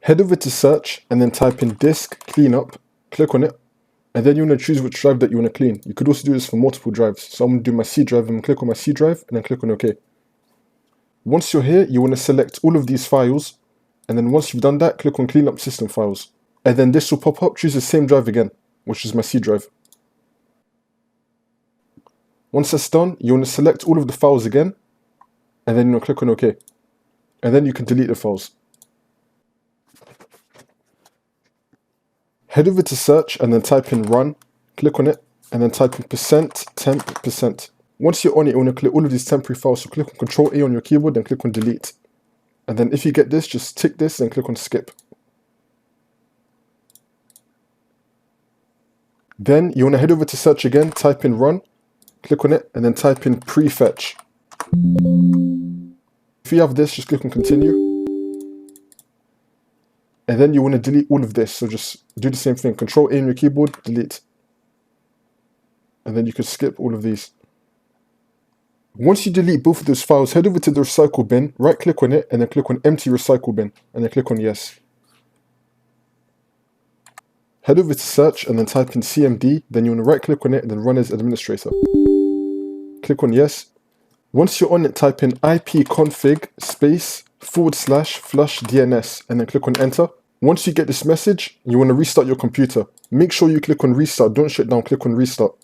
Head over to search and then type in disk cleanup, click on it, and then you want to choose which drive that you want to clean. You could also do this for multiple drives. So I'm going to do my C drive, and click on my C drive and then click on OK. Once you're here, you want to select all of these files, and then once you've done that, click on clean up system files. And then this will pop up, choose the same drive again, which is my C drive. Once that's done, you want to select all of the files again, and then you want to click on OK. And then you can delete the files. Head over to search and then type in run, click on it, and then type in %temp%. Once you're on it, you want to clear all of these temporary files, so click on Ctrl A on your keyboard and click on delete. And then if you get this, just tick this and click on skip. Then you want to head over to search again, type in run, click on it, and then type in prefetch. If you have this, just click on continue. And then you want to delete all of this, so just do the same thing, Ctrl A on your keyboard, delete. And then you can skip all of these. Once you delete both of those files, head over to the recycle bin, right click on it, and then click on empty recycle bin, and then click on yes. Head over to search and then type in CMD, then you want to right click on it and then run as administrator. Click on yes. Once you're on it, type in ipconfig space /flush DNS and then click on enter. Once you get this message, you want to restart your computer. Make sure you click on restart, don't shut down, click on restart.